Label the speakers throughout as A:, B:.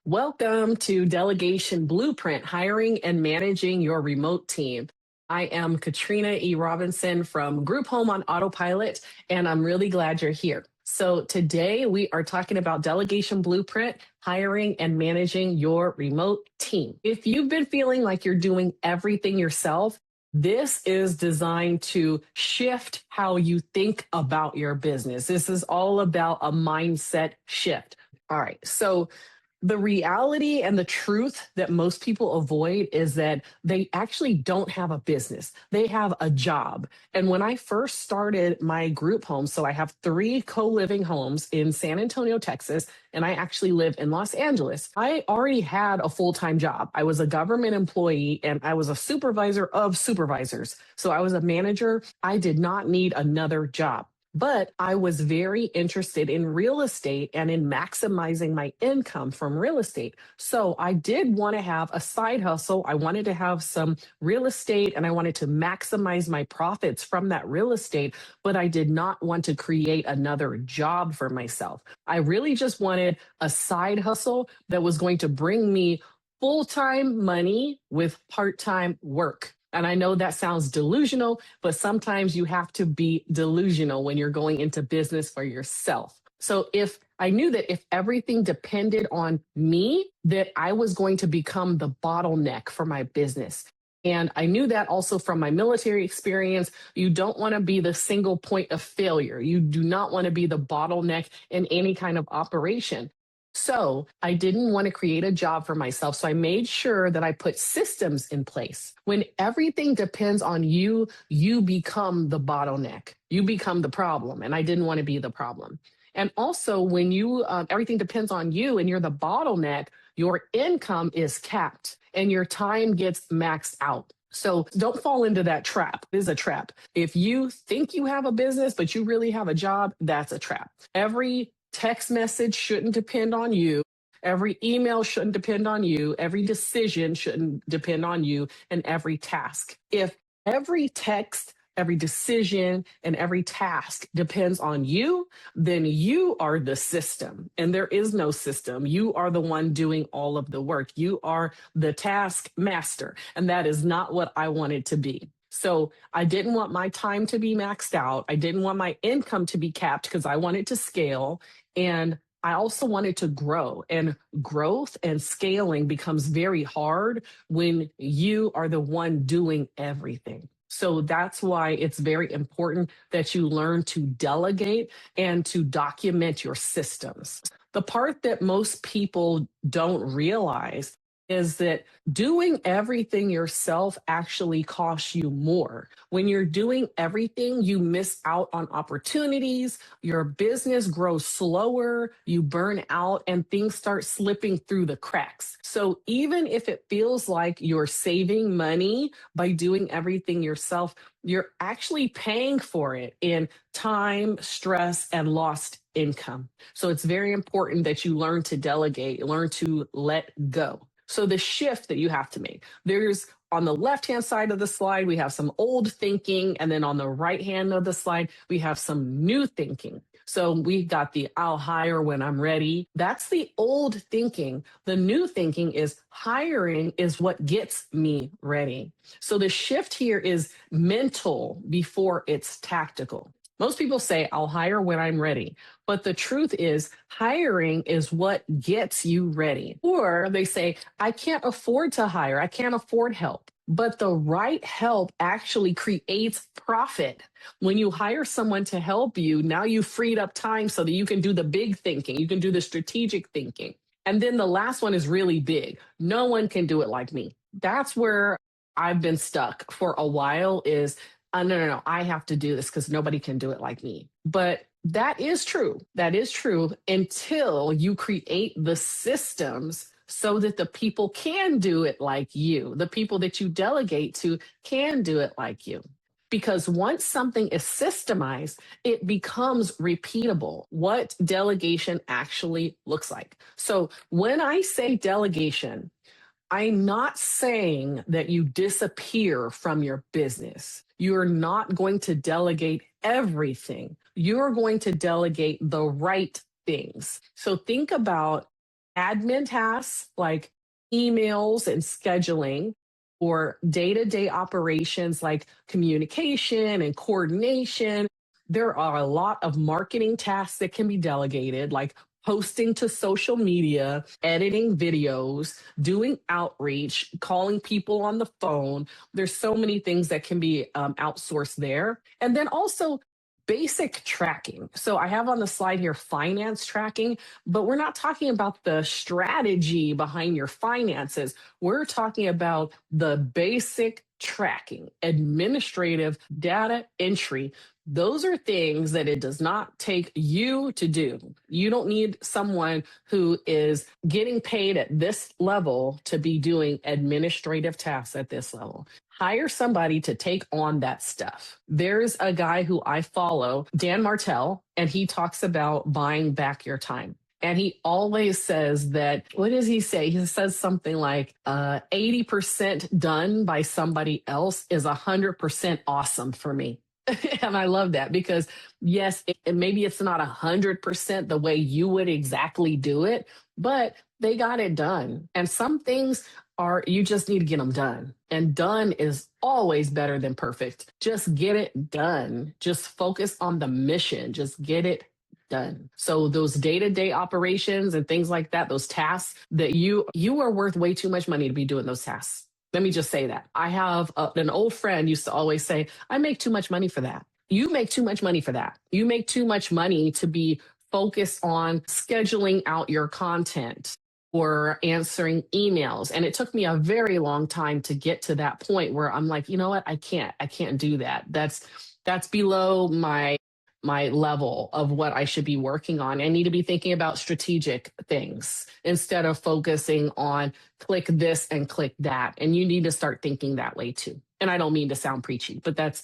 A: Welcome to Delegation Blueprint, hiring and managing your remote team. I am Katrina E. Robinson from Group Home on Autopilot, and I'm really glad you're here. So today we are talking about Delegation Blueprint, hiring and managing your remote team. If you've been feeling like you're doing everything yourself, this is designed to shift how you think about your business. This is all about a mindset shift. All right. So the reality and the truth that most people avoid is that they actually don't have a business. They have a job. And when I first started my group home, so I have 3 co-living homes in San Antonio, Texas, and I actually live in Los Angeles. I already had a full-time job. I was a government employee and I was a supervisor of supervisors. So I was a manager. I did not need another job. But I was very interested in real estate and in maximizing my income from real estate. So I did want to have a side hustle. I wanted to have some real estate and I wanted to maximize my profits from that real estate, but I did not want to create another job for myself. I really just wanted a side hustle that was going to bring me full-time money with part-time work. And I know that sounds delusional, but sometimes you have to be delusional when you're going into business for yourself. So if I knew that if everything depended on me, that I was going to become the bottleneck for my business. And I knew that also from my military experience. You don't want to be the single point of failure. You do not want to be the bottleneck in any kind of operation. So I didn't want to create a job for myself. So I made sure that I put systems in place. When everything depends on you, you become the bottleneck. You become the problem. And I didn't want to be the problem. And also when everything depends on you and you're the bottleneck, your income is capped and your time gets maxed out. So don't fall into that trap. It is a trap. If you think you have a business, but you really have a job, that's a trap. Every text message shouldn't depend on you. Every email shouldn't depend on you. Every decision shouldn't depend on you, and every task. If every text, every decision, and every task depends on you, then you are the system. And there is no system. You are the one doing all of the work. You are the task master. And that is not what I wanted to be. So I didn't want my time to be maxed out. I didn't want my income to be capped because I wanted to scale. And I also wanted to grow. And growth and scaling becomes very hard when you are the one doing everything. So that's why it's very important that you learn to delegate and to document your systems. The part that most people don't realize is that doing everything yourself actually costs you more. When you're doing everything, you miss out on opportunities, your business grows slower, you burn out, and things start slipping through the cracks. So even if it feels like you're saving money by doing everything yourself, you're actually paying for it in time, stress, and lost income. So it's very important that you learn to delegate, learn to let go. So the shift that you have to make, there's on the left-hand side of the slide, we have some old thinking. And then on the right hand of the slide, we have some new thinking. So we've got the I'll hire when I'm ready. That's the old thinking. The new thinking is hiring is what gets me ready. So the shift here is mental before it's tactical. Most people say, I'll hire when I'm ready. But the truth is, hiring is what gets you ready. Or they say, I can't afford to hire. I can't afford help. But the right help actually creates profit. When you hire someone to help you, now you've freed up time so that you can do the big thinking. You can do the strategic thinking. And then the last one is really big. No one can do it like me. That's where I've been stuck for a while is no, I have to do this because nobody can do it like me. But that is true. That is true until you create the systems so that the people can do it like you. The people that you delegate to can do it like you. Because once something is systemized, it becomes repeatable, what delegation actually looks like. So when I say delegation, I'm not saying that you disappear from your business. You're not going to delegate everything. You're going to delegate the right things. So think about admin tasks like emails and scheduling, or day to day operations like communication and coordination. There are a lot of marketing tasks that can be delegated, like posting to social media, editing videos, doing outreach, calling people on the phone. There's so many things that can be outsourced there. And then also, basic tracking. So I have on the slide here finance tracking, but we're not talking about the strategy behind your finances. We're talking about the basic tracking, administrative data entry. Those are things that it does not take you to do. You don't need someone who is getting paid at this level to be doing administrative tasks at this level. Hire somebody to take on that stuff. There's a guy who I follow, Dan Martell, and he talks about buying back your time. And he always says that, what does he say? He says something like 80% done by somebody else is 100% awesome for me. And I love that because, yes, maybe it's not 100% the way you would exactly do it, but they got it done. And some things are, you just need to get them done. And done is always better than perfect. Just get it done. Just focus on the mission. Just get it done. So those day-to-day operations and things like that, those tasks that you are worth way too much money to be doing those tasks. Let me just say that. I have an old friend used to always say, I make too much money for that. You make too much money for that. You make too much money to be focused on scheduling out your content or answering emails. And it took me a very long time to get to that point where I'm like, you know what? I can't do that. That's below my level of what I should be working on. I need to be thinking about strategic things instead of focusing on click this and click that. And you need to start thinking that way too. And I don't mean to sound preachy, but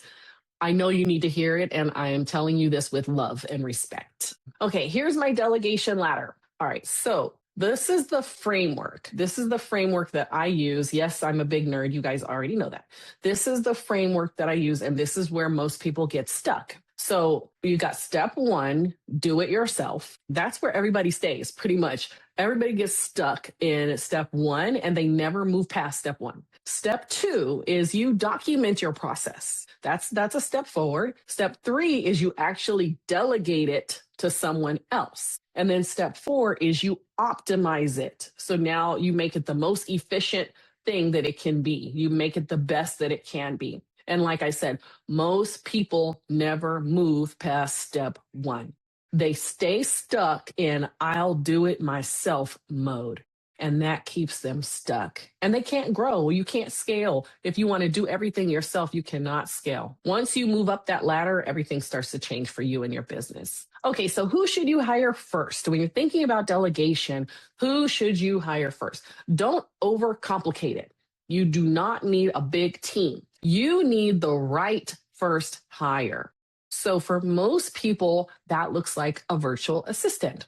A: I know you need to hear it. And I am telling you this with love and respect. Okay, here's my delegation ladder. All right, so this is the framework. This is the framework that I use. Yes, I'm a big nerd. You guys already know that. This is the framework that I use, and this is where most people get stuck. So you got step one, do it yourself. That's where everybody stays, pretty much. Everybody gets stuck in step one and they never move past step one. Step two is you document your process. That's a step forward. Step three is you actually delegate it to someone else. And then step four is you optimize it. So now you make it the most efficient thing that it can be. You make it the best that it can be. And like I said, most people never move past step one. They stay stuck in I'll do it myself mode. And that keeps them stuck. And they can't grow. You can't scale. If you want to do everything yourself, you cannot scale. Once you move up that ladder, everything starts to change for you and your business. Okay, so who should you hire first? When you're thinking about delegation, who should you hire first? Don't overcomplicate it. You do not need a big team. You need the right first hire. So for most people, that looks like a virtual assistant.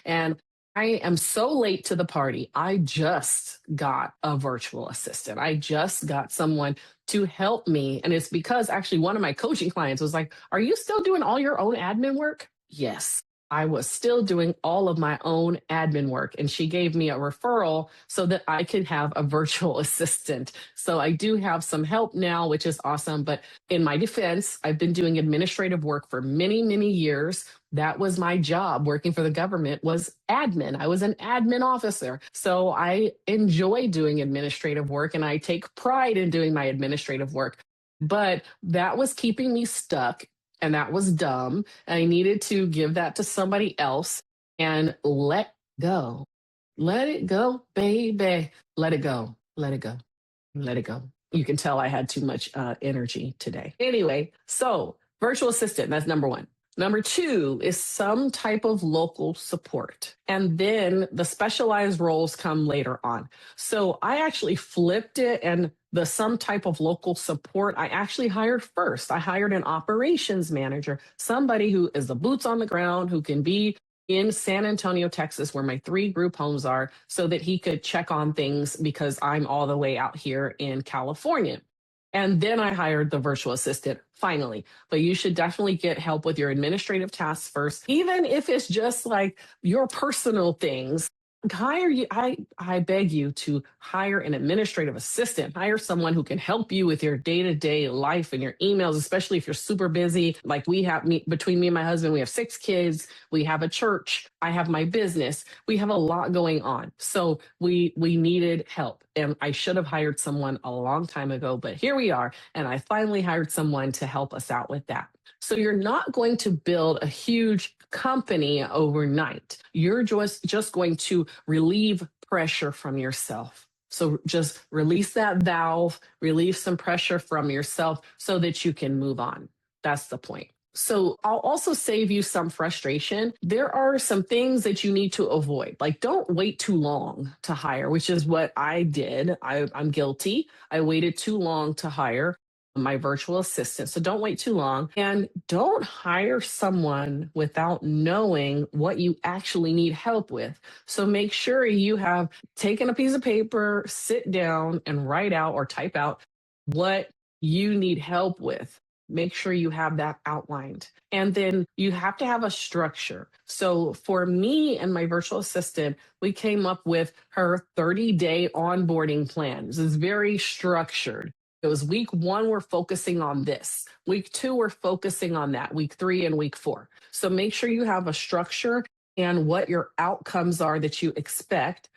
A: And I am so late to the party. I just got a virtual assistant. I just got someone to help me. And it's because actually one of my coaching clients was like, are you still doing all your own admin work? Yes. I was still doing all of my own admin work, and she gave me a referral so that I could have a virtual assistant. So I do have some help now, which is awesome. But in my defense, I've been doing administrative work for many, many years. That was my job. Working for the government was admin. I was an admin officer. So I enjoy doing administrative work and I take pride in doing my administrative work. But that was keeping me stuck. And that was dumb. I needed to give that to somebody else and let go. Let it go, baby. Let it go. Let it go. Let it go. You can tell I had too much energy today. Anyway, so virtual assistant, that's number one. Number two is some type of local support. And then the specialized roles come later on. So I actually flipped it, and the some type of local support I actually hired first. I hired an operations manager, somebody who is the boots on the ground, who can be in San Antonio, Texas, where my 3 group homes are, so that he could check on things because I'm all the way out here in California. And then I hired the virtual assistant finally. But you should definitely get help with your administrative tasks first, even if it's just like your personal things. Hire you. I beg you to hire an administrative assistant. Hire someone who can help you with your day-to-day life and your emails, especially if you're super busy. Like we have between me and my husband, we have 6 kids. We have a church. I have my business. We have a lot going on. So we needed help. And I should have hired someone a long time ago, but here we are. And I finally hired someone to help us out with that. So you're not going to build a huge company overnight. You're just going to relieve pressure from yourself. So just release that valve, relieve some pressure from yourself so that you can move on. That's the point. So I'll also save you some frustration. There are some things that you need to avoid. Like don't wait too long to hire, which is what I did. I'm guilty. I waited too long to hire my virtual assistant. So don't wait too long and don't hire someone without knowing what you actually need help with. So make sure you have taken a piece of paper, sit down and write out or type out what you need help with. Make sure you have that outlined. And then you have to have a structure. So for me and my virtual assistant, we came up with her 30-day onboarding plan. This is very structured. It was week 1, we're focusing on this. Week 2, we're focusing on that. Week 3 and week 4. So make sure you have a structure and what your outcomes are that you expect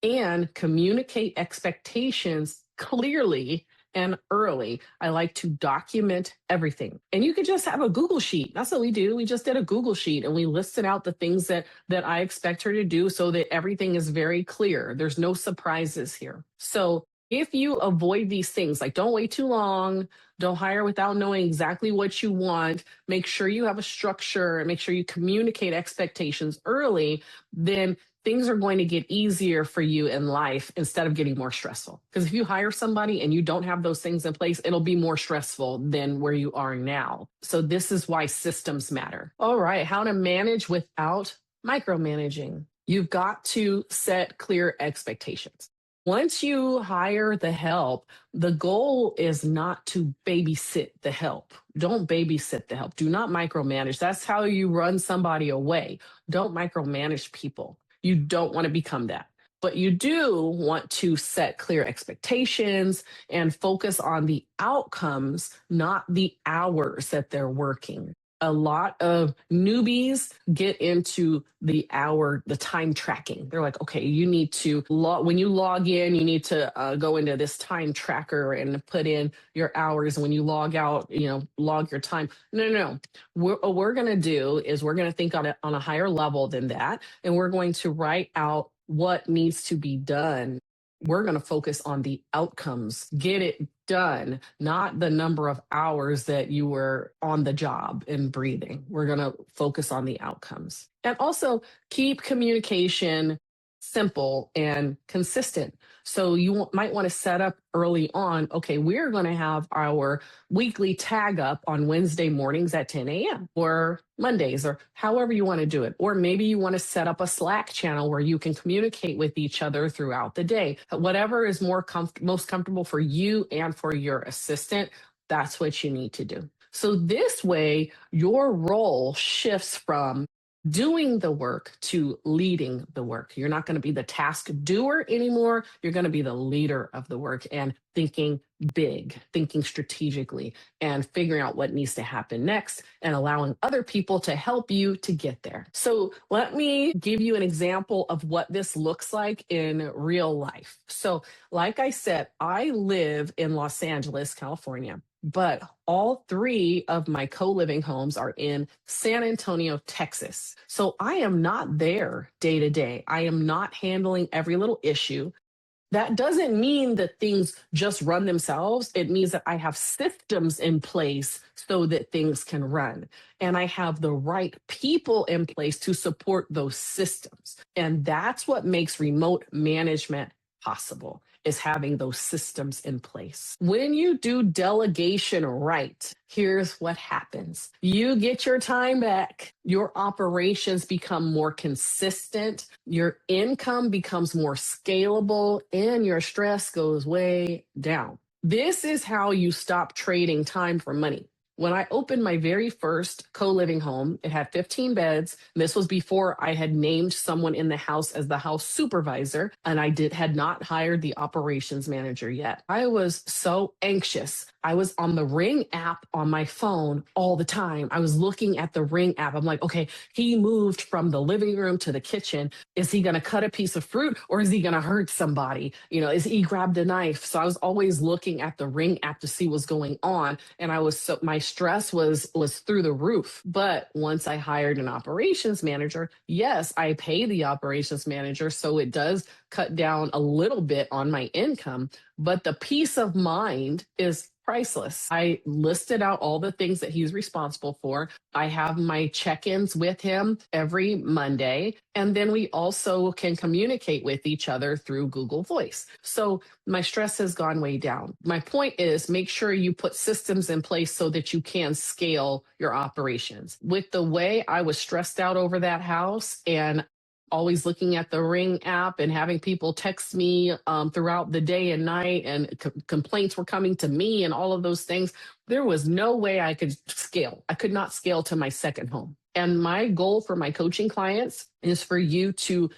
A: and communicate expectations clearly and early. I like to document everything. And you could just have a Google sheet. That's what we do. We just did a Google sheet and we listed out the things that I expect her to do so that everything is very clear. There's no surprises here. So if you avoid these things, like don't wait too long, don't hire without knowing exactly what you want, make sure you have a structure and make sure you communicate expectations early, then things are going to get easier for you in life instead of getting more stressful. Because if you hire somebody and you don't have those things in place, it'll be more stressful than where you are now. So this is why systems matter. All right, how to manage without micromanaging. You've got to set clear expectations. Once you hire the help, the goal is not to babysit the help. Don't babysit the help. Do not micromanage. That's how you run somebody away. Don't micromanage people. You don't want to become that. But you do want to set clear expectations and focus on the outcomes, not the hours that they're working. A lot of newbies get into the time tracking. They're like, okay, you need to when you log in, you need to go into this time tracker and put in your hours. And when you log out, log your time. No. What we're going to do is we're going to think on a higher level than that. And we're going to write out what needs to be done. We're going to focus on the outcomes, get it done, not the number of hours that you were on the job and breathing. We're going to focus on the outcomes. And also keep communication simple and consistent. So you might want to set up early on, okay, we're going to have our weekly tag up on Wednesday mornings at 10 a.m. or Mondays or however you want to do it. Or maybe you want to set up a Slack channel where you can communicate with each other throughout the day. Whatever is most comfortable for you and for your assistant, that's what you need to do. So this way, your role shifts from doing the work to leading the work. You're not going to be the task doer anymore. You're going to be the leader of the work and thinking big, thinking strategically, and figuring out what needs to happen next and allowing other people to help you to get there. So let me give you an example of what this looks like in real life. So like I said, I live in Los Angeles, California. But all 3 of my co-living homes are in San Antonio, Texas. So I am not there day to day. I am not handling every little issue. That doesn't mean that things just run themselves. It means that I have systems in place so that things can run. And I have the right people in place to support those systems. And that's what makes remote management possible, is having those systems in place. When you do delegation right, here's what happens. You get your time back. Your operations become more consistent. Your income becomes more scalable and your stress goes way down. This is how you stop trading time for money. When I opened my very first co-living home, it had 15 beds. This was before I had named someone in the house as the house supervisor, and I had not hired the operations manager yet. I was so anxious. I was on the Ring app on my phone all the time. I was looking at the Ring app. I'm like, okay, he moved from the living room to the kitchen. Is he going to cut a piece of fruit or is he going to hurt somebody? Is he grabbed a knife? So I was always looking at the Ring app to see what's going on. And my stress was through the roof. But once I hired an operations manager, yes, I pay the operations manager. So it does cut down a little bit on my income, but the peace of mind is priceless. I listed out all the things that he's responsible for. I have my check-ins with him every Monday, and then we also can communicate with each other through Google Voice. So my stress has gone way down. My point is, make sure you put systems in place so that you can scale your operations. With the way I was stressed out over that house and always looking at the Ring app and having people text me throughout the day and night, and complaints were coming to me and all of those things, there was no way I could scale. I could not scale to my second home. And my goal for my coaching clients is for them to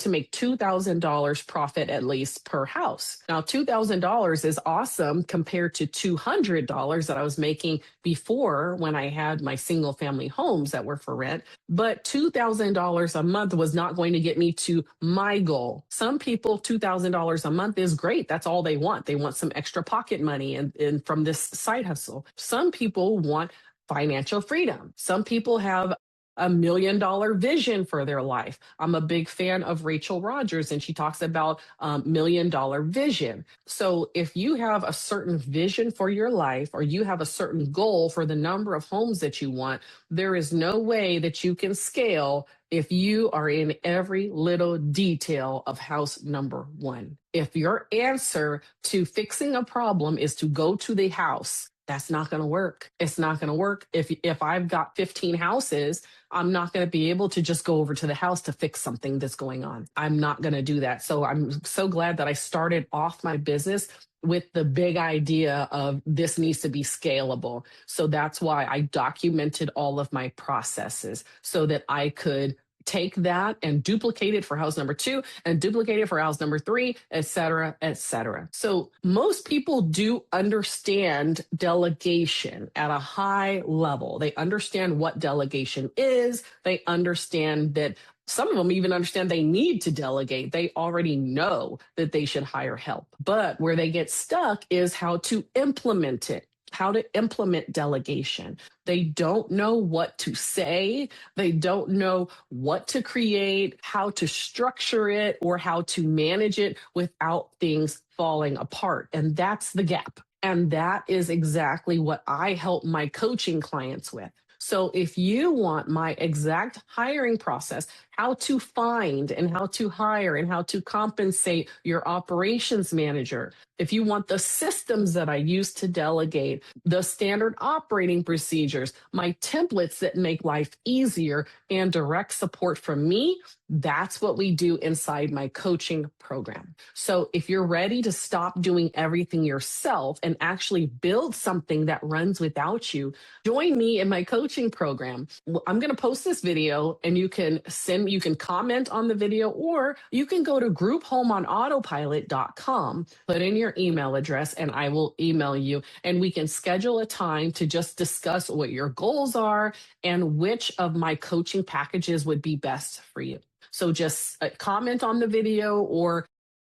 A: make $2,000 profit at least per house. Now, $2,000 is awesome compared to $200 that I was making before when I had my single family homes that were for rent. But $2,000 a month was not going to get me to my goal. Some people, $2,000 a month is great. That's all they want. They want some extra pocket money and from this side hustle. Some people want financial freedom. Some people have $1 million vision for their life. I'm a big fan of Rachel Rogers, and she talks about $1 million vision. So if you have a certain vision for your life, or you have a certain goal for the number of homes that you want, there is no way that you can scale if you are in every little detail of house number one. If your answer to fixing a problem is to go to the house, that's not going to work. It's not going to work. If I've got 15 houses, I'm not going to be able to just go over to the house to fix something that's going on. I'm not going to do that. So I'm so glad that I started off my business with the big idea of this needs to be scalable. So that's why I documented all of my processes so that I could take that and duplicate it for house number 2 and duplicate it for house number 3, et cetera, et cetera. So most people do understand delegation at a high level. They understand what delegation is. They understand that some of them even understand they need to delegate. They already know that they should hire help. But where they get stuck is how to implement it. How to implement delegation. They don't know what to say. They don't know what to create, how to structure it, or how to manage it without things falling apart. And that's the gap. And that is exactly what I help my coaching clients with. So if you want my exact hiring process, how to find and how to hire and how to compensate your operations manager, if you want the systems that I use to delegate, the standard operating procedures, my templates that make life easier, and direct support from me, that's what we do inside my coaching program. So if you're ready to stop doing everything yourself and actually build something that runs without you, join me in my coaching program. I'm going to post this video, and you can comment on the video, or you can go to grouphomeonautopilot.com, put in your email address, and I will email you, and we can schedule a time to just discuss what your goals are and which of my coaching packages would be best for you. So just comment on the video or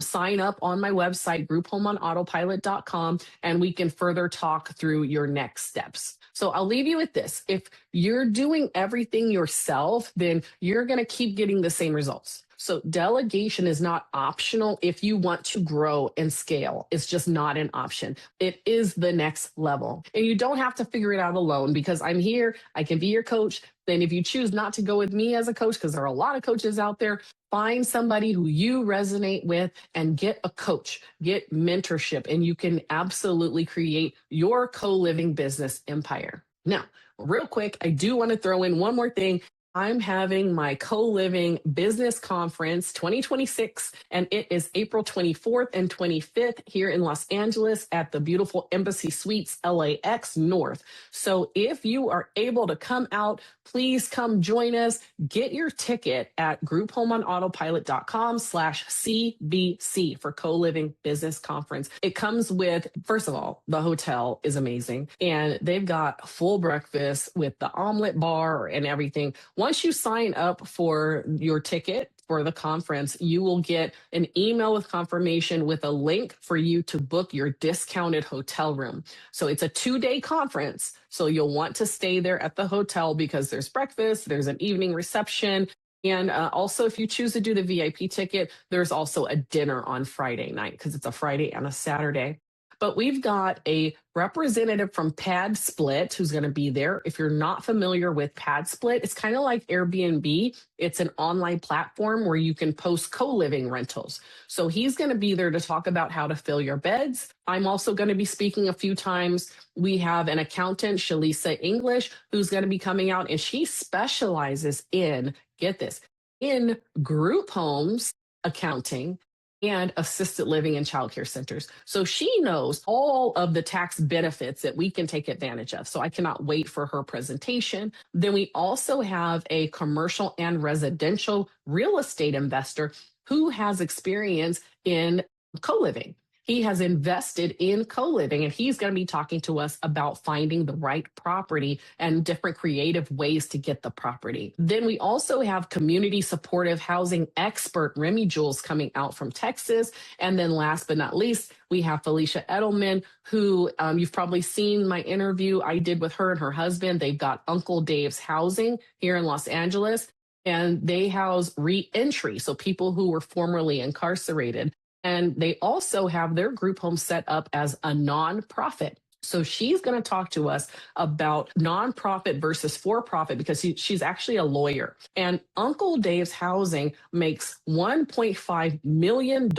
A: sign up on my website, grouphomeonautopilot.com, and we can further talk through your next steps. So I'll leave you with this. If you're doing everything yourself, then you're going to keep getting the same results. So delegation is not optional if you want to grow and scale. It's just not an option. It is the next level. And you don't have to figure it out alone, because I'm here. I can be your coach. Then if you choose not to go with me as a coach, because there are a lot of coaches out there, find somebody who you resonate with and get a coach, get mentorship, and you can absolutely create your co-living business empire. Now, real quick, I do want to throw in one more thing. I'm having my co-living business conference 2026, and it is April 24th and 25th here in Los Angeles at the beautiful Embassy Suites LAX North. So if you are able to come out, please come join us. Get your ticket at grouphomeonautopilot.com/CBC for co-living business conference. It comes with, first of all, the hotel is amazing, and they've got full breakfast with the omelet bar and everything. Once you sign up for your ticket for the conference, you will get an email with confirmation with a link for you to book your discounted hotel room. So it's a 2-day conference. So you'll want to stay there at the hotel because there's breakfast, there's an evening reception. And also, if you choose to do the VIP ticket, there's also a dinner on Friday night because it's a Friday and a Saturday. But we've got a representative from Pad Split who's going to be there. If you're not familiar with Pad Split, it's kind of like Airbnb. It's an online platform where you can post co-living rentals. So he's going to be there to talk about how to fill your beds. I'm also going to be speaking a few times. We have an accountant, Shalisa English, who's going to be coming out, and she specializes in, get this, in group homes accounting and assisted living and childcare centers. So she knows all of the tax benefits that we can take advantage of. So I cannot wait for her presentation. Then we also have a commercial and residential real estate investor who has experience in co-living. He has invested in co-living, and he's going to be talking to us about finding the right property and different creative ways to get the property. Then we also have community supportive housing expert Remy Jules coming out from Texas. And then last but not least, we have Felicia Edelman, who you've probably seen my interview I did with her and her husband. They've got Uncle Dave's Housing here in Los Angeles, and they house reentry, so people who were formerly incarcerated. And they also have their group home set up as a nonprofit. So she's going to talk to us about nonprofit versus for-profit because she's actually a lawyer. And Uncle Dave's Housing makes $1.5 million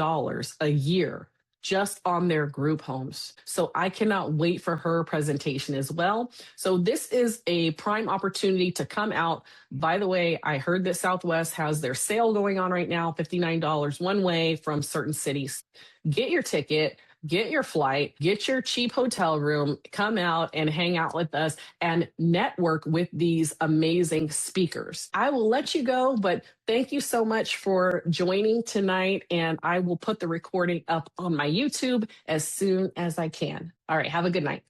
A: a year just on their group homes. So I cannot wait for her presentation as well. So this is a prime opportunity to come out. By the way, I heard that Southwest has their sale going on right now, $59 one way from certain cities. Get your ticket, get your flight, get your cheap hotel room, come out and hang out with us and network with these amazing speakers. I will let you go, but thank you so much for joining tonight. And I will put the recording up on my YouTube as soon as I can. All right, have a good night.